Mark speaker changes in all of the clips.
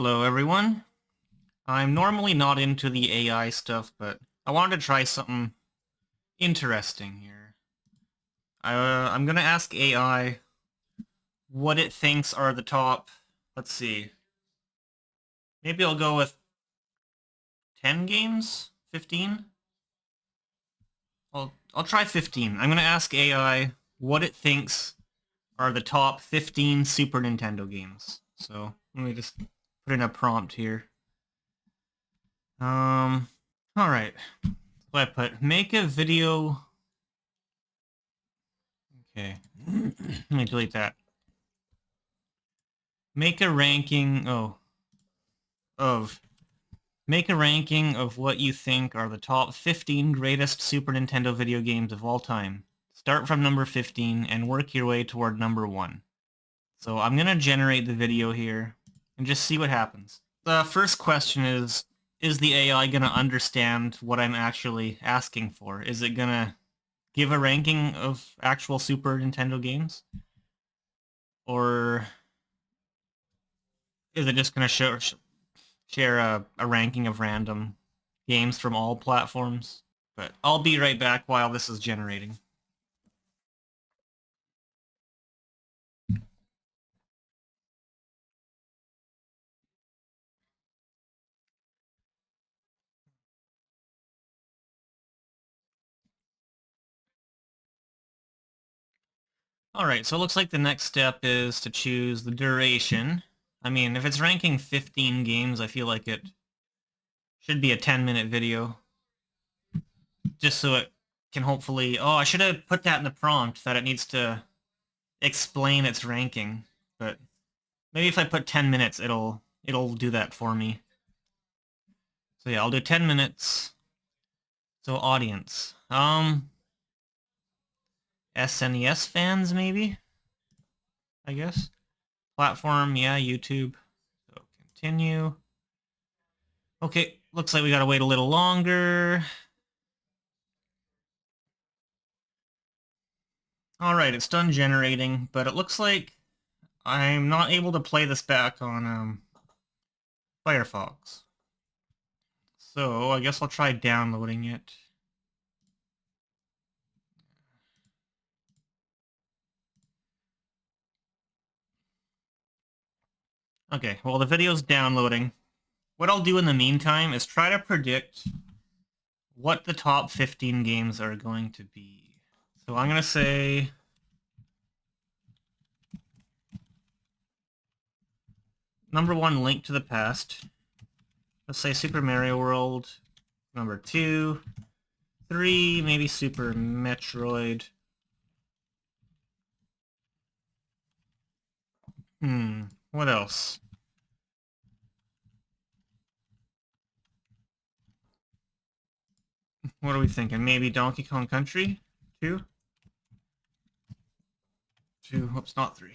Speaker 1: Hello everyone. I'm normally not into the AI stuff, but I wanted to try something interesting here. I'm gonna ask AI what it thinks are the top, let's see, maybe I'll go with 10 games? 15? I'll try 15. I'm gonna ask AI what it thinks are the top 15 Super Nintendo games. So let me just put in a prompt here. Alright. What I put, make a video. Okay. Let me delete that. Make a ranking make a ranking of what you think are the top 15 greatest Super Nintendo video games of all time. Start from number 15 and work your way toward number 1. So I'm gonna generate the video here and just see what happens. The first question is the AI gonna understand what I'm actually asking for? Is it gonna give a ranking of actual Super Nintendo games? Or is it just going to share a ranking of random games from all platforms? But I'll be right back while this is generating. Alright, so it looks like the next step is to choose the duration. I mean, if it's ranking 15 games, I feel like it should be a 10-minute video. Just so it can hopefully... Oh, I should have put that in the prompt, that it needs to explain its ranking. But maybe if I put 10 minutes, it'll do that for me. So yeah, I'll do 10 minutes. So audience. SNES fans, maybe? I guess. Platform, yeah, YouTube. So continue. Okay, looks like we gotta wait a little longer. Alright, it's done generating, but it looks like I'm not able to play this back on Firefox. So I guess I'll try downloading it. Okay, well the video's downloading. What I'll do in the meantime is try to predict what the top 15 games are going to be. So I'm going to say number 1, Link to the Past. Let's say Super Mario World. Number 2, 3, maybe Super Metroid. What else? What are we thinking? Maybe Donkey Kong Country 2? 2, whoops, not 3.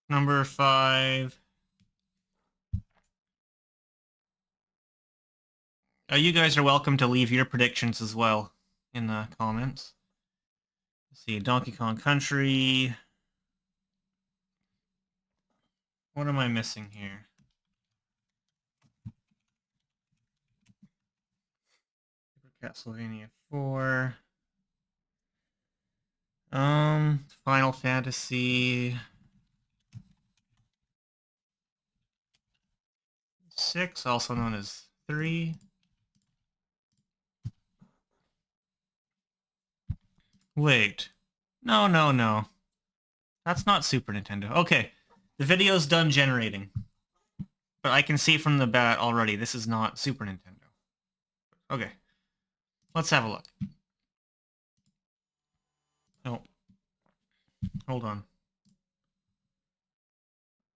Speaker 1: Number 5. You guys are welcome to leave your predictions as well in the comments. Let's see, Donkey Kong Country. What am I missing here? Castlevania 4. Final Fantasy 6, also known as 3. Wait. No. That's not Super Nintendo. Okay. The video's done generating. But I can see from the bat already, this is not Super Nintendo. Okay. Let's have a look. Oh. Hold on.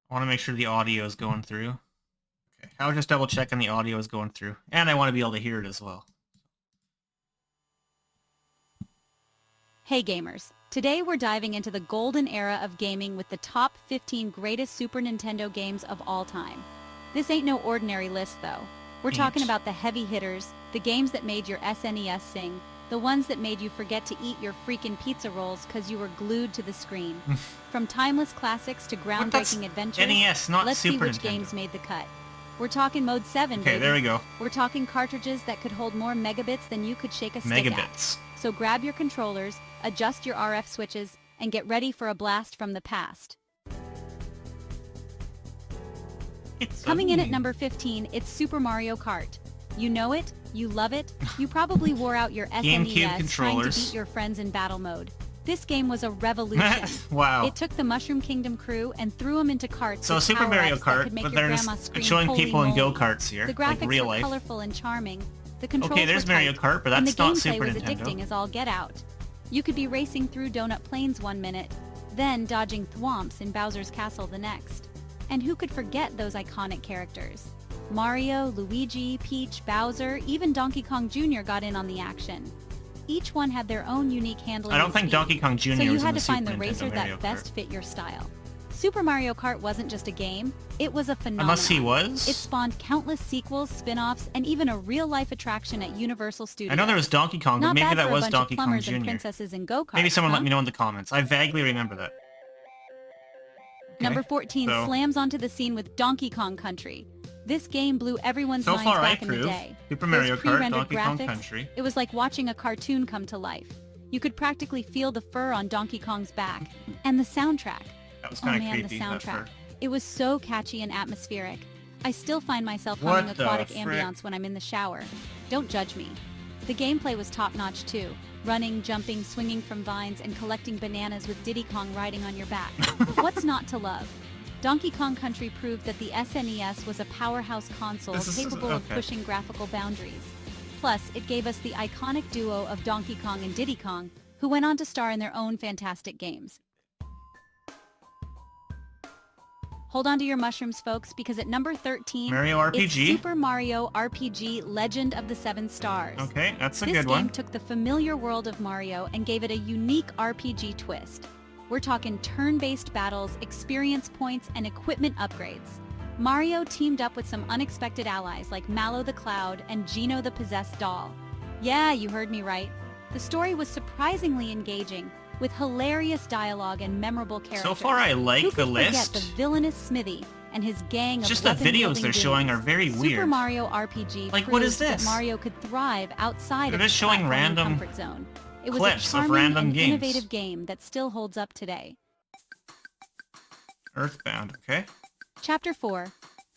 Speaker 1: I want to make sure the audio is going through. Okay. I was just double checking the audio is going through. And I want to be able to hear it as well.
Speaker 2: Hey gamers, today we're diving into the golden era of gaming with the top 15 greatest Super Nintendo games of all time. This ain't no ordinary list though. We're talking about the heavy hitters, the games that made your SNES sing, The ones that made you forget to eat your freaking pizza rolls because you were glued to the screen. From timeless classics to groundbreaking adventures,
Speaker 1: NES, not
Speaker 2: let's see
Speaker 1: Super
Speaker 2: which
Speaker 1: Nintendo.
Speaker 2: games made the cut. We're talking Mode 7,
Speaker 1: Okay,
Speaker 2: baby.
Speaker 1: there we go.
Speaker 2: We're talking cartridges that could hold more megabits than you could shake a stick
Speaker 1: Megabits.
Speaker 2: at. So grab your controllers, adjust your RF switches, and get ready for a blast from the past. Coming in at number 15, it's Super Mario Kart. You know it, you love it, you probably wore out your SNES trying to beat your friends in battle mode. This game was a revolution.
Speaker 1: Wow.
Speaker 2: It took the Mushroom Kingdom crew and threw them into carts.
Speaker 1: So
Speaker 2: with
Speaker 1: Super Mario
Speaker 2: power-ups that
Speaker 1: Kart,
Speaker 2: could make
Speaker 1: but
Speaker 2: your
Speaker 1: they're
Speaker 2: grandma
Speaker 1: just
Speaker 2: scream,
Speaker 1: showing
Speaker 2: "Holy
Speaker 1: people in
Speaker 2: moly."
Speaker 1: go-karts here,
Speaker 2: The
Speaker 1: like
Speaker 2: graphics
Speaker 1: real
Speaker 2: were
Speaker 1: life.
Speaker 2: colorful and charming. The controls
Speaker 1: Okay, there's
Speaker 2: were
Speaker 1: Mario
Speaker 2: tight,
Speaker 1: Kart, but
Speaker 2: and
Speaker 1: that's
Speaker 2: the
Speaker 1: not
Speaker 2: gameplay
Speaker 1: Super
Speaker 2: was
Speaker 1: Nintendo.
Speaker 2: addicting as all get out. You could be racing through Donut Plains one minute, then dodging thwomps in Bowser's Castle the next. And who could forget those iconic characters? Mario, Luigi, Peach, Bowser, even Donkey Kong Jr. got in on the action. Each one had their own unique handling.
Speaker 1: I don't
Speaker 2: and
Speaker 1: think
Speaker 2: speed,
Speaker 1: Donkey Kong Jr.
Speaker 2: so you
Speaker 1: was in
Speaker 2: had
Speaker 1: the
Speaker 2: to find
Speaker 1: Super
Speaker 2: the racer
Speaker 1: Nintendo Mario
Speaker 2: that
Speaker 1: Kart.
Speaker 2: best fit your style. Super Mario Kart wasn't just a game, it was a phenomenon.
Speaker 1: Unless he was?
Speaker 2: It spawned countless sequels, spin-offs, and even a real-life attraction at Universal Studios.
Speaker 1: I know there was Donkey Kong, but
Speaker 2: Not
Speaker 1: maybe
Speaker 2: bad
Speaker 1: that
Speaker 2: for a
Speaker 1: was
Speaker 2: bunch
Speaker 1: Donkey
Speaker 2: of
Speaker 1: Kong
Speaker 2: plumbers
Speaker 1: Jr.
Speaker 2: and princesses in go-karts,
Speaker 1: Maybe someone
Speaker 2: huh?
Speaker 1: let me know in the comments. I vaguely remember that. Okay,
Speaker 2: Number 14
Speaker 1: so
Speaker 2: slams onto the scene with Donkey Kong Country. This game blew everyone's
Speaker 1: So
Speaker 2: minds
Speaker 1: far, I
Speaker 2: back in the
Speaker 1: approve.
Speaker 2: day.
Speaker 1: Super
Speaker 2: Those
Speaker 1: Mario Kart,
Speaker 2: pre-rendered
Speaker 1: Donkey Kong
Speaker 2: graphics,
Speaker 1: Country.
Speaker 2: It was like watching a cartoon come to life. You could practically feel the fur on Donkey Kong's back. And the soundtrack.
Speaker 1: That was
Speaker 2: Oh
Speaker 1: kind of
Speaker 2: man,
Speaker 1: creepy.
Speaker 2: the
Speaker 1: that
Speaker 2: soundtrack.
Speaker 1: fur.
Speaker 2: It was so catchy and atmospheric. I still find myself
Speaker 1: What
Speaker 2: humming
Speaker 1: the
Speaker 2: aquatic
Speaker 1: frick?
Speaker 2: ambience when I'm in the shower. Don't judge me. The gameplay was top-notch too. Running, jumping, swinging from vines, and collecting bananas with Diddy Kong riding on your back. What's not to love? Donkey Kong Country proved that the SNES was a powerhouse console capable of pushing graphical boundaries. Plus, it gave us the iconic duo of Donkey Kong and Diddy Kong, who went on to star in their own fantastic games. Hold on to your mushrooms, folks, because at number 13,
Speaker 1: Mario RPG?
Speaker 2: it's Super Mario RPG Legend of the Seven Stars.
Speaker 1: Okay, that's a
Speaker 2: This
Speaker 1: good
Speaker 2: game
Speaker 1: one.
Speaker 2: took the familiar world of Mario and gave it a unique RPG twist. We're talking turn-based battles, experience points, and equipment upgrades. Mario teamed up with some unexpected allies like Mallow the Cloud and Geno the Possessed Doll. Yeah, you heard me right. The story was surprisingly engaging, with hilarious dialogue and memorable characters.
Speaker 1: So far, I like
Speaker 2: Who
Speaker 1: the
Speaker 2: could forget
Speaker 1: list.
Speaker 2: the villainous Smithy and his gang
Speaker 1: It's
Speaker 2: of
Speaker 1: just the videos
Speaker 2: weapon-wielding
Speaker 1: they're showing
Speaker 2: goons?
Speaker 1: are very
Speaker 2: Super
Speaker 1: weird.
Speaker 2: Mario RPG
Speaker 1: Like, what is
Speaker 2: proved
Speaker 1: this?
Speaker 2: that Mario could thrive outside
Speaker 1: They're
Speaker 2: of
Speaker 1: just
Speaker 2: its
Speaker 1: showing
Speaker 2: platforming
Speaker 1: random
Speaker 2: comfort zone. It was
Speaker 1: clips
Speaker 2: a
Speaker 1: of
Speaker 2: charming
Speaker 1: random
Speaker 2: and
Speaker 1: games.
Speaker 2: innovative game that still holds up today.
Speaker 1: Earthbound, okay.
Speaker 2: Chapter 4.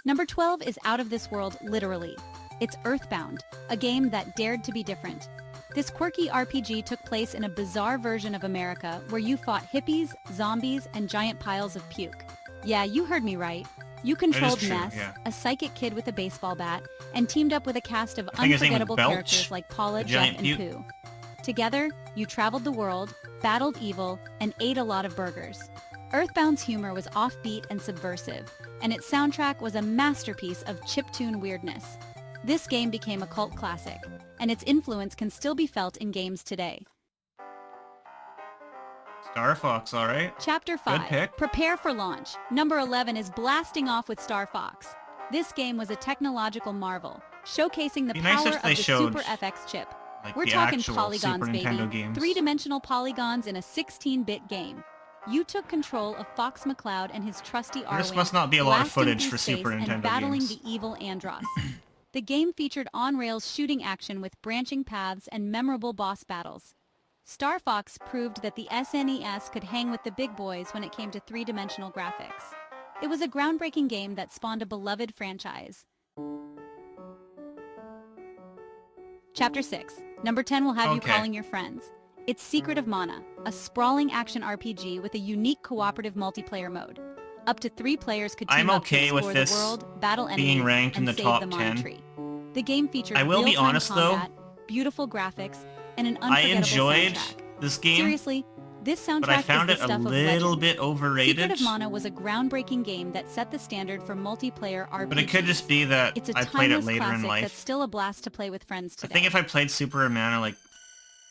Speaker 2: Number 12 is out of this world, literally. It's Earthbound, a game that dared to be different. This quirky RPG took place in a bizarre version of America where you fought hippies, zombies, and giant piles of puke. Yeah, you heard me right. You controlled
Speaker 1: true,
Speaker 2: Ness,
Speaker 1: yeah.
Speaker 2: a psychic kid with a baseball bat, and teamed up with a cast of
Speaker 1: think his name was
Speaker 2: unforgettable
Speaker 1: Belch,
Speaker 2: characters like Paula,
Speaker 1: the
Speaker 2: Jeff,
Speaker 1: giant
Speaker 2: and
Speaker 1: puke.
Speaker 2: Pooh. Together, you traveled the world, battled evil, and ate a lot of burgers. Earthbound's humor was offbeat and subversive, and its soundtrack was a masterpiece of chiptune weirdness. This game became a cult classic, and its influence can still be felt in games today.
Speaker 1: Star Fox, alright.
Speaker 2: Chapter 5.
Speaker 1: pick.
Speaker 2: Prepare for launch. Number 11 is blasting off with Star Fox. This game was a technological marvel, showcasing the
Speaker 1: Be nice
Speaker 2: power
Speaker 1: if
Speaker 2: of
Speaker 1: they
Speaker 2: the
Speaker 1: showed,
Speaker 2: Super FX chip.
Speaker 1: Like
Speaker 2: We're
Speaker 1: the
Speaker 2: talking
Speaker 1: actual
Speaker 2: polygons,
Speaker 1: Super
Speaker 2: baby.
Speaker 1: Nintendo games.
Speaker 2: Three-dimensional polygons in a 16-bit game. You took control of Fox McCloud and his trusty Arwing.
Speaker 1: This must not be a lot of
Speaker 2: blasting
Speaker 1: footage
Speaker 2: through
Speaker 1: for
Speaker 2: space
Speaker 1: Super
Speaker 2: and
Speaker 1: Nintendo
Speaker 2: battling
Speaker 1: games.
Speaker 2: the evil Andross. The game featured on-rails shooting action with branching paths and memorable boss battles. Star Fox proved that the SNES could hang with the big boys when it came to three-dimensional graphics. It was a groundbreaking game that spawned a beloved franchise. Chapter 6. Number 10 will have you
Speaker 1: Okay.
Speaker 2: calling your friends. It's Secret of Mana, a sprawling action RPG with a unique cooperative multiplayer mode. Up to 3 players could team
Speaker 1: I'm
Speaker 2: up to
Speaker 1: okay with
Speaker 2: explore
Speaker 1: this
Speaker 2: the world, battle
Speaker 1: being
Speaker 2: enemies,
Speaker 1: ranked in
Speaker 2: and
Speaker 1: the
Speaker 2: save
Speaker 1: top
Speaker 2: the Mana
Speaker 1: 10.
Speaker 2: tree. The game featured
Speaker 1: I will be
Speaker 2: real-time
Speaker 1: honest, though,
Speaker 2: combat, beautiful graphics, and an
Speaker 1: I
Speaker 2: unforgettable
Speaker 1: enjoyed
Speaker 2: soundtrack.
Speaker 1: this game,
Speaker 2: Seriously, this soundtrack
Speaker 1: but I found
Speaker 2: is
Speaker 1: it
Speaker 2: the
Speaker 1: a
Speaker 2: stuff of
Speaker 1: little
Speaker 2: legends.
Speaker 1: bit overrated.
Speaker 2: Secret of Mana was a groundbreaking game that set the standard for multiplayer RPGs.
Speaker 1: But it could just be that
Speaker 2: It's a
Speaker 1: I played it
Speaker 2: timeless
Speaker 1: later in
Speaker 2: classic
Speaker 1: life.
Speaker 2: that's still a blast to play with friends
Speaker 1: I
Speaker 2: today.
Speaker 1: think if I played Super Mana like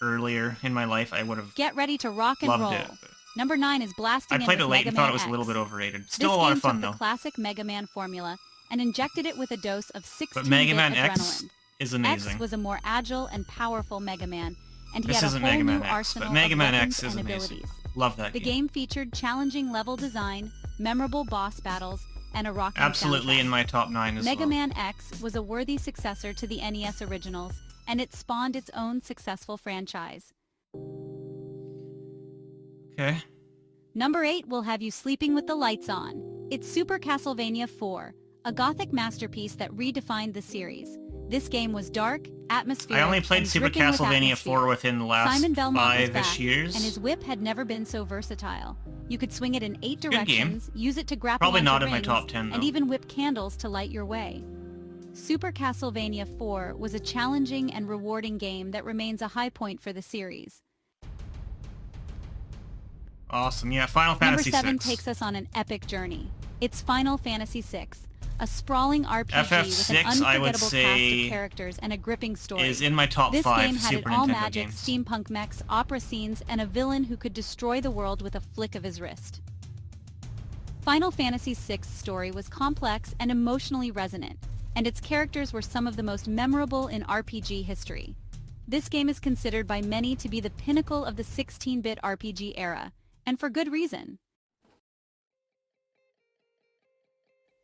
Speaker 1: earlier in my life, I would have
Speaker 2: Get ready to rock and
Speaker 1: loved
Speaker 2: roll.
Speaker 1: it.
Speaker 2: Number 9 is blasting
Speaker 1: I
Speaker 2: in
Speaker 1: played
Speaker 2: with
Speaker 1: it late
Speaker 2: Mega
Speaker 1: and thought
Speaker 2: Man
Speaker 1: it was a little
Speaker 2: X.
Speaker 1: bit overrated. Still
Speaker 2: This
Speaker 1: a lot
Speaker 2: game
Speaker 1: of fun
Speaker 2: took
Speaker 1: though.
Speaker 2: the classic Mega Man formula and injected it with a dose of 16-bit
Speaker 1: But Mega Man
Speaker 2: adrenaline.
Speaker 1: X is amazing.
Speaker 2: X was a more agile and powerful Mega Man, and he
Speaker 1: This
Speaker 2: had a
Speaker 1: isn't
Speaker 2: whole
Speaker 1: Mega
Speaker 2: new
Speaker 1: Man X,
Speaker 2: arsenal
Speaker 1: but Mega
Speaker 2: of
Speaker 1: Man
Speaker 2: weapons
Speaker 1: X is
Speaker 2: and
Speaker 1: amazing.
Speaker 2: abilities.
Speaker 1: Love that
Speaker 2: The game featured challenging level design, memorable boss battles, and a rocking
Speaker 1: Absolutely
Speaker 2: soundtrack.
Speaker 1: in my top 9 as
Speaker 2: Mega
Speaker 1: well.
Speaker 2: Man X was a worthy successor to the NES originals, and it spawned its own successful franchise.
Speaker 1: Okay.
Speaker 2: Number 8 will have you sleeping with the lights on. It's Super Castlevania 4, a gothic masterpiece that redefined the series. This game was dark, atmospheric,
Speaker 1: I only played
Speaker 2: and
Speaker 1: Super
Speaker 2: dripping with
Speaker 1: Castlevania
Speaker 2: atmosphere.
Speaker 1: 4 within the last
Speaker 2: Simon Belmont was
Speaker 1: 5-ish
Speaker 2: back,
Speaker 1: years.
Speaker 2: and his whip had never been so versatile. You could swing it in 8
Speaker 1: Good game.
Speaker 2: directions, use it to grapple
Speaker 1: Probably
Speaker 2: onto
Speaker 1: not in my
Speaker 2: rings,
Speaker 1: top 10 though.
Speaker 2: and even whip candles to light your way. Super Castlevania 4 was a challenging and rewarding game that remains a high point for the series.
Speaker 1: Awesome. Yeah, Final
Speaker 2: Number
Speaker 1: Fantasy
Speaker 2: 7
Speaker 1: VI.
Speaker 2: takes us on an epic journey. It's Final Fantasy VI, a sprawling RPG with
Speaker 1: FF6,
Speaker 2: an unforgettable
Speaker 1: I would
Speaker 2: cast
Speaker 1: say,
Speaker 2: of characters and a gripping story.
Speaker 1: is in my top
Speaker 2: This
Speaker 1: 5
Speaker 2: game had
Speaker 1: Super
Speaker 2: it all
Speaker 1: Nintendo
Speaker 2: magic,
Speaker 1: games.
Speaker 2: steampunk mechs, opera scenes, and a villain who could destroy the world with a flick of his wrist. Final Fantasy VI's story was complex and emotionally resonant, and its characters were some of the most memorable in RPG history. This game is considered by many to be the pinnacle of the 16-bit RPG era, and for good reason.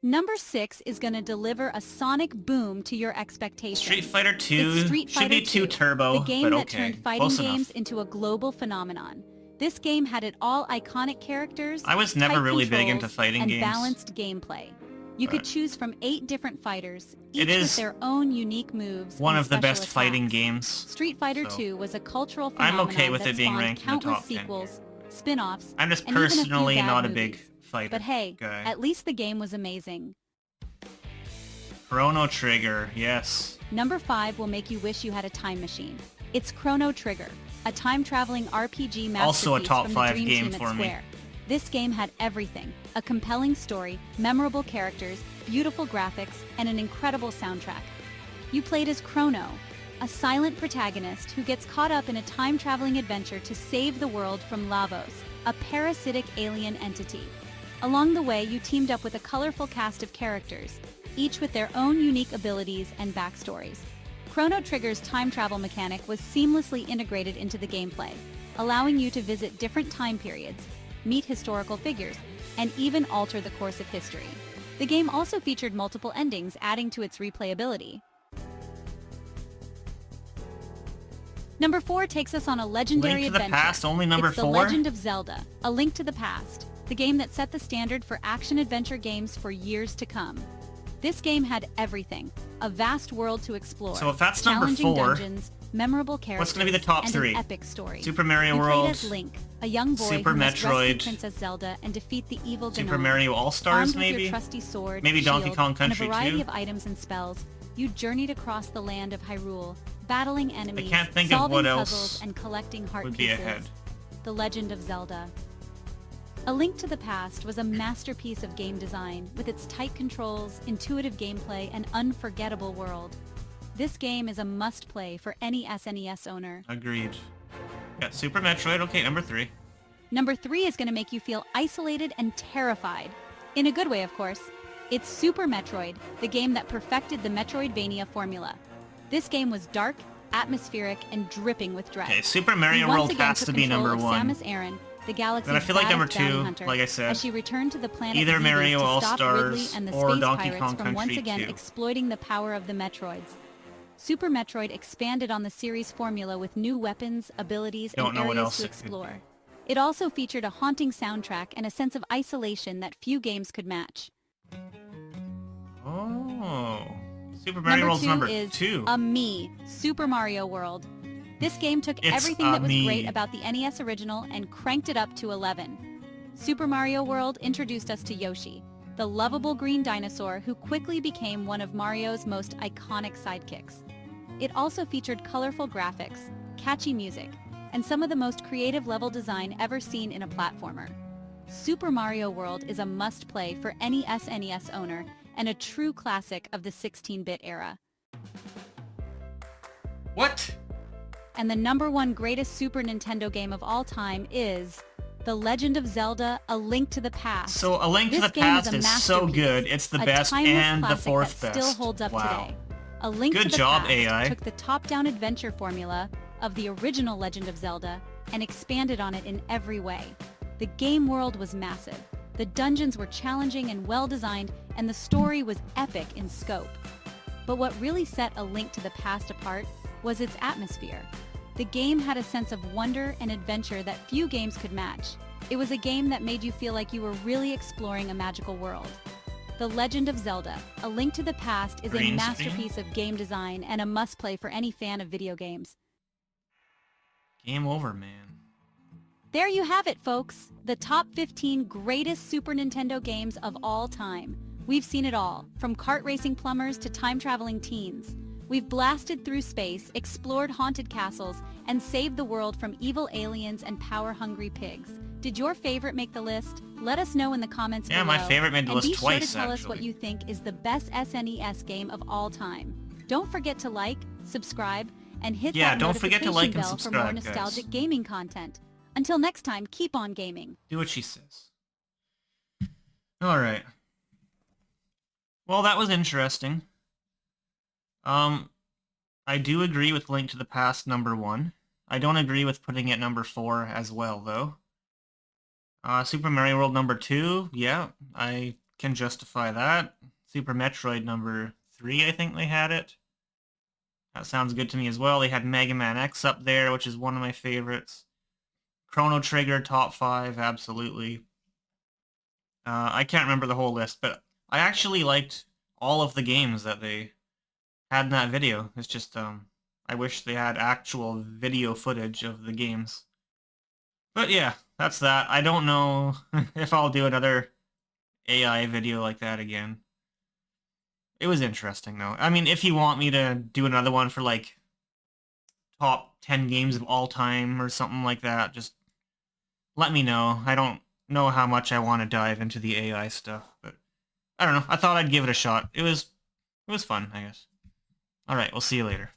Speaker 2: Number 6 is going to deliver a sonic boom to your expectations.
Speaker 1: Street Fighter
Speaker 2: It's
Speaker 1: 2
Speaker 2: Street
Speaker 1: should be
Speaker 2: Fighter
Speaker 1: 2
Speaker 2: II,
Speaker 1: Turbo,
Speaker 2: the game
Speaker 1: but
Speaker 2: that
Speaker 1: okay.
Speaker 2: turned fighting
Speaker 1: Close
Speaker 2: games
Speaker 1: enough.
Speaker 2: into a global phenomenon. This game had it all iconic characters,
Speaker 1: I was never
Speaker 2: tight
Speaker 1: really big into
Speaker 2: controls,
Speaker 1: fighting
Speaker 2: and
Speaker 1: games.
Speaker 2: balanced gameplay. You could
Speaker 1: But
Speaker 2: choose from 8 different fighters, each
Speaker 1: it is
Speaker 2: with their own unique moves
Speaker 1: one
Speaker 2: and
Speaker 1: of the
Speaker 2: special
Speaker 1: best fighting
Speaker 2: attacks.
Speaker 1: games.
Speaker 2: Street Fighter
Speaker 1: so
Speaker 2: II was a cultural
Speaker 1: I'm
Speaker 2: phenomenon
Speaker 1: okay with
Speaker 2: that
Speaker 1: it being
Speaker 2: spawned
Speaker 1: ranked in the
Speaker 2: countless
Speaker 1: top 10
Speaker 2: sequels, spin-offs,
Speaker 1: I'm just
Speaker 2: and even a few
Speaker 1: personally
Speaker 2: bad
Speaker 1: not a
Speaker 2: movies.
Speaker 1: big fighter
Speaker 2: But hey,
Speaker 1: guy.
Speaker 2: at least the game was amazing.
Speaker 1: Chrono Trigger, yes.
Speaker 2: Number 5 will make you wish you had a time machine. It's Chrono Trigger, a time-traveling RPG masterpiece
Speaker 1: Also a top
Speaker 2: from
Speaker 1: 5
Speaker 2: the Dream
Speaker 1: game
Speaker 2: Team at
Speaker 1: for me.
Speaker 2: Square. This game had everything: a compelling story, memorable characters, beautiful graphics, and an incredible soundtrack. You played as Chrono, a silent protagonist who gets caught up in a time-traveling adventure to save the world from Lavos, a parasitic alien entity. Along the way, you teamed up with a colorful cast of characters, each with their own unique abilities and backstories. Chrono Trigger's time travel mechanic was seamlessly integrated into the gameplay, allowing you to visit different time periods, meet historical figures, and even alter the course of history. The game also featured multiple endings, adding to its replayability. Number 4 takes us on a legendary
Speaker 1: Link to the
Speaker 2: adventure.
Speaker 1: Past, only number
Speaker 2: It's The
Speaker 1: 4?
Speaker 2: Legend of Zelda: A Link to the Past, the game that set the standard for action-adventure games for years to come. This game had everything: a vast world to explore,
Speaker 1: So if that's number
Speaker 2: challenging
Speaker 1: 4,
Speaker 2: dungeons, memorable characters,
Speaker 1: what's gonna be the top
Speaker 2: and
Speaker 1: 3?
Speaker 2: an epic story.
Speaker 1: Super Mario
Speaker 2: You
Speaker 1: World,
Speaker 2: played as Link, a young boy
Speaker 1: Super
Speaker 2: who must rescue
Speaker 1: Metroid,
Speaker 2: Princess Zelda and defeat the evil
Speaker 1: Super
Speaker 2: Ganon.
Speaker 1: Mario All-Stars,
Speaker 2: Armed with
Speaker 1: maybe?
Speaker 2: your trusty sword,
Speaker 1: Maybe Donkey
Speaker 2: shield,
Speaker 1: Kong
Speaker 2: and a
Speaker 1: Country
Speaker 2: variety
Speaker 1: 2?
Speaker 2: of items and spells, you journeyed across the land of Hyrule, battling enemies,
Speaker 1: can't think of
Speaker 2: solving
Speaker 1: what
Speaker 2: puzzles,
Speaker 1: else
Speaker 2: and collecting heart
Speaker 1: would be
Speaker 2: pieces.
Speaker 1: ahead.
Speaker 2: The Legend of Zelda. A Link to the Past was a masterpiece of game design, with its tight controls, intuitive gameplay, and unforgettable world. This game is a must-play for any SNES owner.
Speaker 1: Agreed. Yeah, Super Metroid, okay, number 3.
Speaker 2: Number 3 is going to make you feel isolated and terrified. In a good way, of course. It's Super Metroid, the game that perfected the Metroidvania formula. This game was dark, atmospheric, and dripping with dread.
Speaker 1: Okay, Super
Speaker 2: You
Speaker 1: Mario
Speaker 2: once
Speaker 1: World
Speaker 2: again
Speaker 1: has
Speaker 2: took
Speaker 1: to be
Speaker 2: control
Speaker 1: number
Speaker 2: of
Speaker 1: 1.
Speaker 2: Samus Aran, the galaxy's
Speaker 1: Then I feel like number
Speaker 2: baddest bounty
Speaker 1: 2,
Speaker 2: hunter,
Speaker 1: like I said,
Speaker 2: as she returned to the planet
Speaker 1: either
Speaker 2: Zebes
Speaker 1: Mario
Speaker 2: to stop Ridley
Speaker 1: All-Stars
Speaker 2: and the
Speaker 1: or
Speaker 2: space
Speaker 1: Donkey
Speaker 2: pirates
Speaker 1: Kong
Speaker 2: from once
Speaker 1: Country
Speaker 2: again
Speaker 1: 2.
Speaker 2: exploiting the power of the Metroids. Super Metroid expanded on the series formula with new weapons, abilities,
Speaker 1: Don't
Speaker 2: and
Speaker 1: know what
Speaker 2: areas
Speaker 1: else
Speaker 2: to
Speaker 1: it could
Speaker 2: explore.
Speaker 1: be.
Speaker 2: It also featured a haunting soundtrack and a sense of isolation that few games could match.
Speaker 1: Oh. Super Mario World's number 2.
Speaker 2: Super Mario World. This game took
Speaker 1: It's
Speaker 2: everything that was
Speaker 1: me.
Speaker 2: great about the NES original and cranked it up to 11. Super Mario World introduced us to Yoshi, the lovable green dinosaur who quickly became one of Mario's most iconic sidekicks. It also featured colorful graphics, catchy music, and some of the most creative level design ever seen in a platformer. Super Mario World is a must-play for any SNES owner and a true classic of the 16-bit era.
Speaker 1: What?
Speaker 2: And the number 1 greatest Super Nintendo game of all time is The Legend of Zelda: A Link to the Past.
Speaker 1: So A Link to
Speaker 2: This
Speaker 1: the
Speaker 2: game
Speaker 1: Past
Speaker 2: a
Speaker 1: is so
Speaker 2: masterpiece,
Speaker 1: good, it's the
Speaker 2: a
Speaker 1: best
Speaker 2: timeless
Speaker 1: and the
Speaker 2: classic
Speaker 1: 4th
Speaker 2: that
Speaker 1: best.
Speaker 2: still holds up
Speaker 1: Wow.
Speaker 2: today. A Link
Speaker 1: Good
Speaker 2: to the
Speaker 1: job,
Speaker 2: Past
Speaker 1: AI.
Speaker 2: took the top-down adventure formula, of the original Legend of Zelda and expanded on it in every way. The game world was massive, the dungeons were challenging and well-designed, and the story was epic in scope. But what really set A Link to the Past apart was its atmosphere. The game had a sense of wonder and adventure that few games could match. It was a game that made you feel like you were really exploring a magical world. The Legend of Zelda: A Link to the Past is a masterpiece of game design and a must-play for any fan of video games.
Speaker 1: Game over, man.
Speaker 2: There you have it, folks. The top 15 greatest Super Nintendo games of all time. We've seen it all, from kart racing plumbers to time-traveling teens. We've blasted through space, explored haunted castles, and saved the world from evil aliens and power-hungry pigs. Did your favorite make the list? Let us know in the comments below.
Speaker 1: Yeah, my favorite made the list twice,
Speaker 2: And be sure to tell us what you think is the best SNES game of all time. Don't forget to like, subscribe, and hit that notification bell for more nostalgic gaming content. Until next time, keep on gaming.
Speaker 1: Do what she says. Alright. Well, that was interesting. I do agree with Link to the Past #1. I don't agree with putting it #4 as well, though. Super Mario World #2, yeah, I can justify that. Super Metroid #3, I think they had it. That sounds good to me as well. They had Mega Man X up there, which is one of my favorites. Chrono Trigger, top 5, absolutely. I can't remember the whole list, but I actually liked all of the games that they had in that video. It's just, I wish they had actual video footage of the games. But yeah, that's that. I don't know if I'll do another AI video like that again. It was interesting, though. I mean, if you want me to do another one for, like, top 10 games of all time or something like that, just let me know. I don't know how much I want to dive into the AI stuff, but I don't know. I thought I'd give it a shot. It was fun, I guess. Alright, we'll see you later.